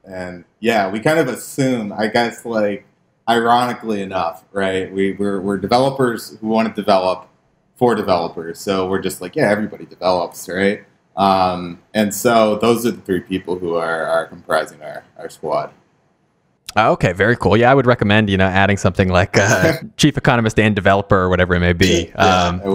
And yeah, we kind of assume, I guess, like, ironically enough, right? We're developers who want to develop for developers. So we're just like, yeah, everybody develops, right? And so those are the three people who are comprising our squad. Okay, very cool. Yeah, I would recommend, adding something like chief economist and developer or whatever it may be,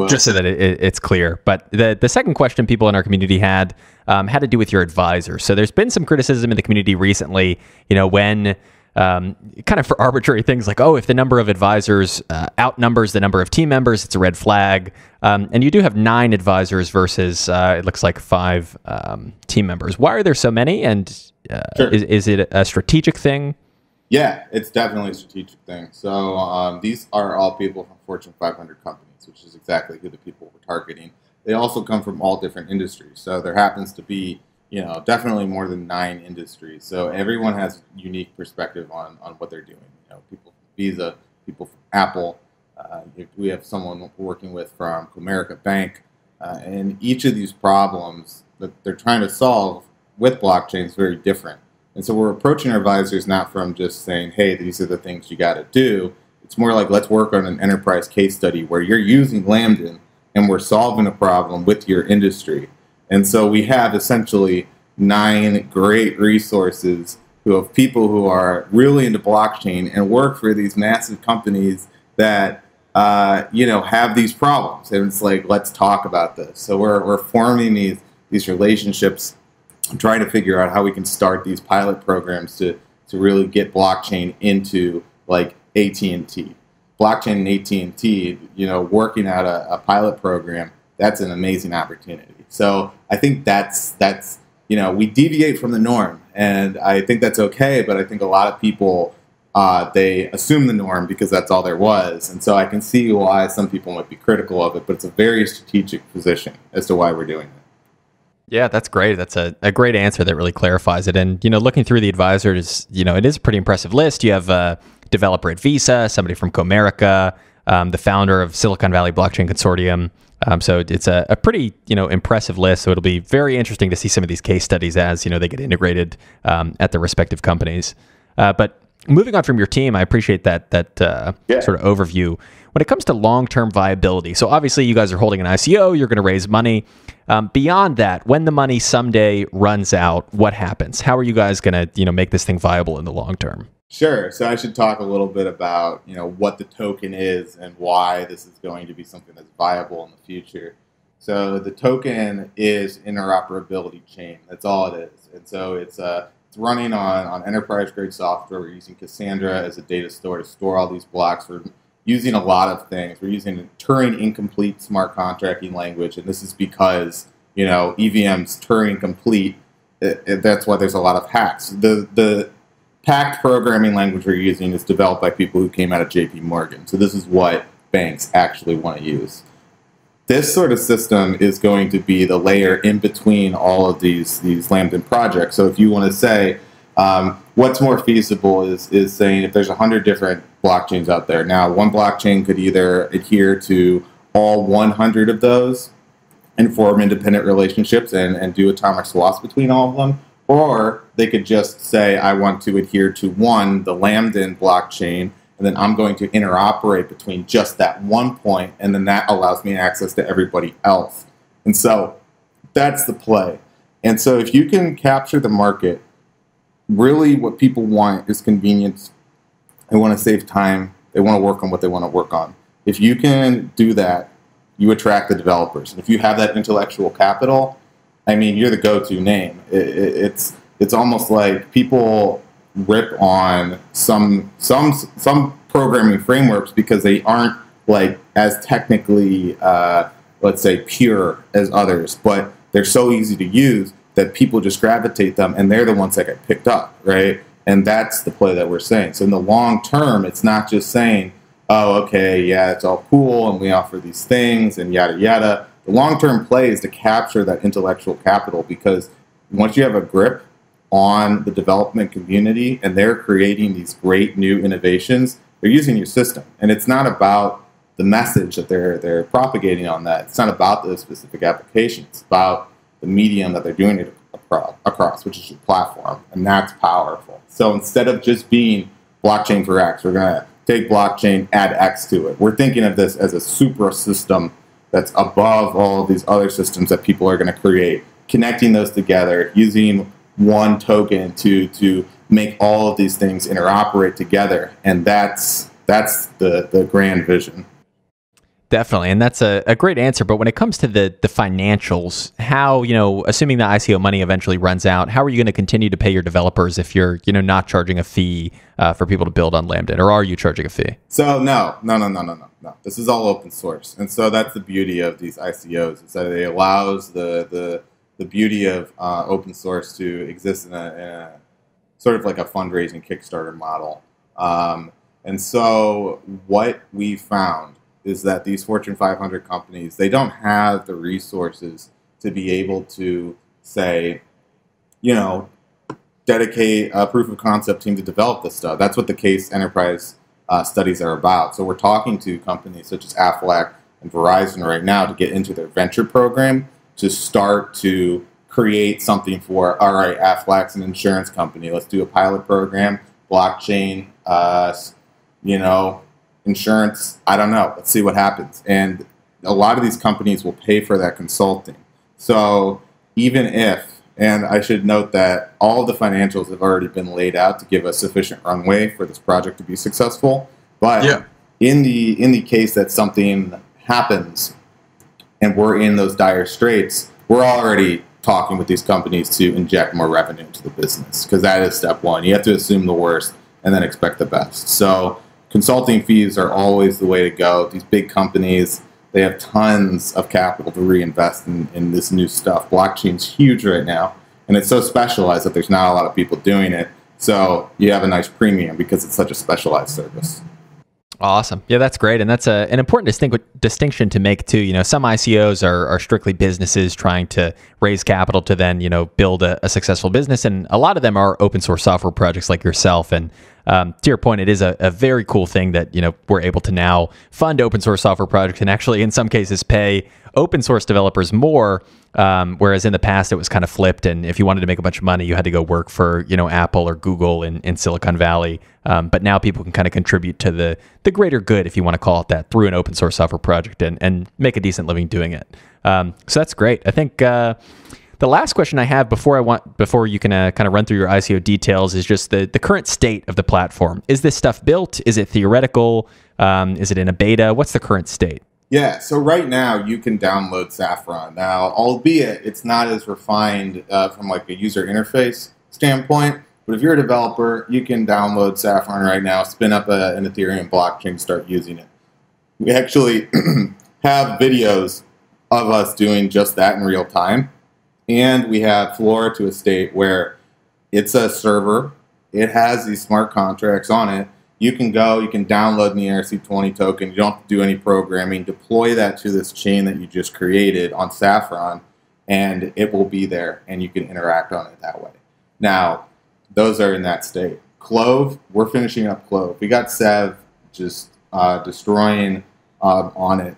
just so that it's clear. But the second question people in our community had to do with your advisor. So there's been some criticism in the community recently, when kind of for arbitrary things like, if the number of advisors outnumbers the number of team members, it's a red flag. And you do have 9 advisors versus it looks like 5 team members. Why are there so many? And Sure. is it a strategic thing? Yeah, it's definitely a strategic thing. So these are all people from Fortune 500 companies, which is exactly who the people we're targeting. they also come from all different industries. So there happens to be, definitely more than 9 industries. So everyone has a unique perspective on what they're doing. People from Visa, people from Apple. We have someone we're working with from Comerica Bank. And each of these problems that they're trying to solve with blockchain is very different. And so we're approaching our advisors not from just saying, hey, these are the things you got to do. It's more like, let's work on an enterprise case study where you're using Lamden and we're solving a problem with your industry. And so we have essentially 9 great resources who have people who are really into blockchain and work for these massive companies that have these problems. And it's like, let's talk about this. So we're forming these relationships, trying to figure out how we can start these pilot programs to really get blockchain into like AT&T. Blockchain and AT&T, working out a pilot program, that's an amazing opportunity. So I think that's we deviate from the norm, and I think that's okay, but I think a lot of people, they assume the norm because that's all there was. And so I can see why some people might be critical of it, but it's a very strategic position as to why we're doing it. Yeah, that's great. That's a great answer that really clarifies it. And, looking through the advisors, it is a pretty impressive list. You have a developer at Visa, somebody from Comerica, the founder of Silicon Valley Blockchain Consortium. So it's a pretty, impressive list. So it'll be very interesting to see some of these case studies as, they get integrated at the respective companies. But moving on from your team, I appreciate that sort of overview. When it comes to long-term viability, so obviously you guys are holding an ICO, you're going to raise money. Beyond that, when the money someday runs out, what happens? How are you guys going to, make this thing viable in the long term? Sure. So I should talk a little bit about, what the token is and why this is going to be something that's viable in the future. So the token is interoperability chain. That's all it is. And so it's running on enterprise-grade software. We're using Cassandra as a data store to store all these blocks. We're using a lot of things. We're using a Turing incomplete smart contracting language, and this is because EVM's Turing complete. That's why there's a lot of hacks. The packed programming language we're using is developed by people who came out of JP Morgan. So this is what banks actually want to use. This sort of system is going to be the layer in between all of these Lamden projects. So if you want to say, what's more feasible is saying if there's 100 different blockchains out there. Now, one blockchain could either adhere to all 100 of those and form independent relationships and do atomic swaps between all of them, or they could just say, I want to adhere to the Lamden blockchain, and then I'm going to interoperate between just that one point, and then that allows me access to everybody else. And so that's the play. And so if you can capture the market, really what people want is convenience. They want to save time. They want to work on what they want to work on. If you can do that, you attract the developers. And if you have that intellectual capital, you're the go-to name. It's almost like people rip on some programming frameworks because they aren't like as technically, let's say, pure as others, but they're so easy to use that people just gravitate them, and they're the ones that get picked up, right? And that's the play that we're saying. So in the long term, it's not just saying, oh, okay, yeah, it's all cool, and we offer these things, and yada, yada. The long-term play is to capture that intellectual capital, because once you have a grip on the development community and they're creating these great new innovations, they're using your system. And it's not about the message that they're propagating on that. It's not about the specific application. It's about the medium that they're doing it across, which is your platform. And that's powerful. So instead of just being blockchain for X, we're going to take blockchain, add X to it. We're thinking of this as a super system that's above all of these other systems that people are going to create, connecting those together, using one token to make all of these things interoperate together. And that's the grand vision. Definitely. And that's a great answer. But when it comes to the financials, how, assuming the ICO money eventually runs out, how are you going to continue to pay your developers if you're, not charging a fee for people to build on Lamden? Or are you charging a fee? So no. This is all open source. And so that's the beauty of these ICOs, is that it allows the beauty of open source to exist in a sort of like a fundraising Kickstarter model. And so what we found is that these Fortune 500 companies, they don't have the resources to be able to say, dedicate a proof of concept team to develop this stuff. That's what the case enterprise studies are about. So we're talking to companies such as Aflac and Verizon right now to get into their venture program to start to create something for, all right, Aflac's an insurance company. Let's do a pilot program, blockchain, insurance. I don't know. Let's see what happens. And a lot of these companies will pay for that consulting. So even if, and I should note that all of the financials have already been laid out to give us sufficient runway for this project to be successful. But in the case that something happens and we're in those dire straits, we're already talking with these companies to inject more revenue into the business, because that is step one. You have to assume the worst and then expect the best. So consulting fees are always the way to go. These big companies, they have tons of capital to reinvest in this new stuff. Blockchain's huge right now, and it's so specialized that there's not a lot of people doing it. So you have a nice premium because it's such a specialized service. Awesome. Yeah, that's great. And that's an important distinction to make too. Some ICOs are strictly businesses trying to raise capital to then, build a successful business. And a lot of them are open source software projects like yourself. And to your point, it is a very cool thing that, we're able to now fund open source software projects and actually in some cases pay open source developers more. Whereas in the past it was kind of flipped. And if you wanted to make a bunch of money, you had to go work for, Apple or Google in Silicon Valley. But now people can kind of contribute to the greater good, if you want to call it that, through an open source software project and make a decent living doing it. So that's great. I think the last question I have before you can kind of run through your ICO details is just the current state of the platform. Is this stuff built? Is it theoretical? Is it in a beta? What's the current state? Yeah, so right now you can download Saffron. Now, albeit it's not as refined from like a user interface standpoint, but if you're a developer, you can download Saffron right now, spin up an Ethereum blockchain, start using it. We actually have videos of us doing just that in real time. And we have Flora to a state where it's a server. It has these smart contracts on it. You can download the ERC20 token. You don't have to do any programming. Deploy that to this chain that you just created on Saffron, and it will be there, and you can interact on it that way. Now, those are in that state. Clove, we're finishing up Clove. We got Sev just destroying on it.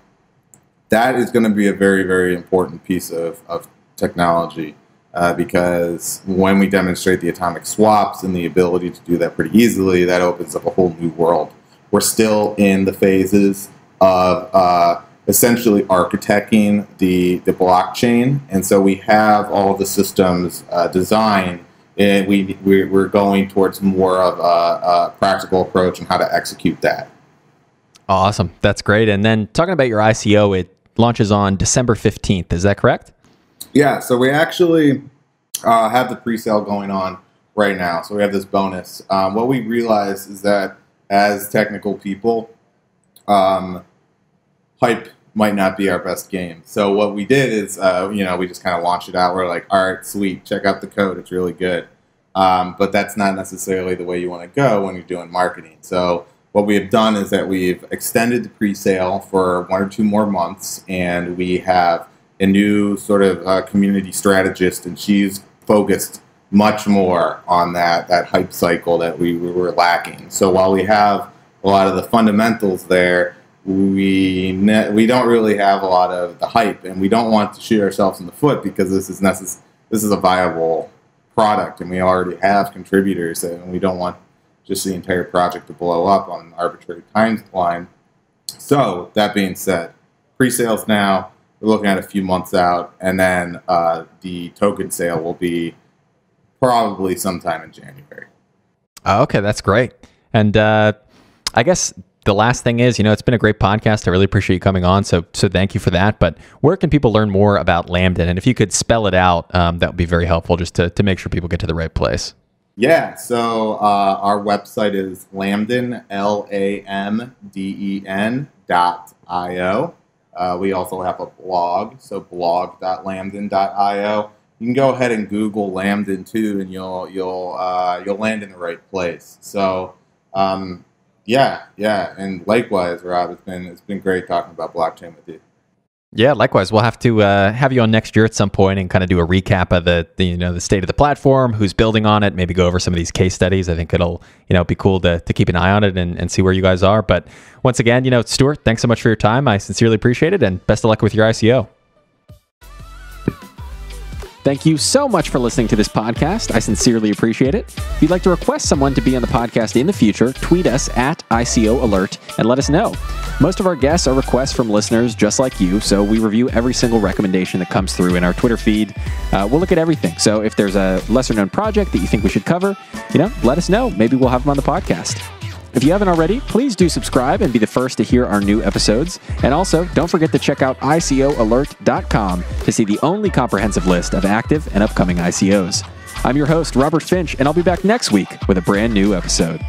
That is going to be a very, very important piece of technology because when we demonstrate the atomic swaps and the ability to do that pretty easily, that opens up a whole new world. We're still in the phases of essentially architecting the blockchain, and so we have all of the systems designed, and we're going towards more of a practical approach on how to execute that. Awesome. That's great. And then talking about your ICO, it launches on December 15th. Is that correct? Yeah, so we actually have the pre-sale going on right now. So we have this bonus. What we realize is that as technical people, hype might not be our best game. So what we did is, we just kind of launched it out. We're like, all right, sweet, check out the code. It's really good. But that's not necessarily the way you want to go when you're doing marketing. So what we have done is that we've extended the pre-sale for 1 or 2 more months, and we have a new sort of community strategist, and she's focused much more on that hype cycle that we were lacking. So while we have a lot of the fundamentals there, we don't really have a lot of the hype, and we don't want to shoot ourselves in the foot because this is a viable product, and we already have contributors, and we don't want just the entire project to blow up on an arbitrary timeline. So that being said, pre-sales now. We're looking at a few months out, and then the token sale will be probably sometime in January. Okay, that's great. And I guess the last thing is, it's been a great podcast. I really appreciate you coming on, so thank you for that. But where can people learn more about Lamden? And if you could spell it out, that would be very helpful just to make sure people get to the right place. Yeah, so our website is Lamden, LAMDEN.io. We also have a blog, so blog.lamden.io. You can go ahead and Google Lamden too, and you'll land in the right place. So Yeah, and likewise, Rob. It's been great talking about blockchain with you. Yeah, likewise. We'll have to have you on next year at some point and kind of do a recap of the state of the platform, who's building on it, maybe go over some of these case studies. I think it'll be cool to keep an eye on it and see where you guys are. But once again, Stuart, thanks so much for your time. I sincerely appreciate it, and best of luck with your ICO. Thank you so much for listening to this podcast. I sincerely appreciate it. If you'd like to request someone to be on the podcast in the future, tweet us at ICO Alert and let us know. Most of our guests are requests from listeners just like you, so we review every single recommendation that comes through in our Twitter feed. We'll look at everything. So if there's a lesser-known project that you think we should cover, let us know. Maybe we'll have them on the podcast. If you haven't already, please do subscribe and be the first to hear our new episodes. And also, don't forget to check out ICOalert.com to see the only comprehensive list of active and upcoming ICOs. I'm your host, Robert Finch, and I'll be back next week with a brand new episode.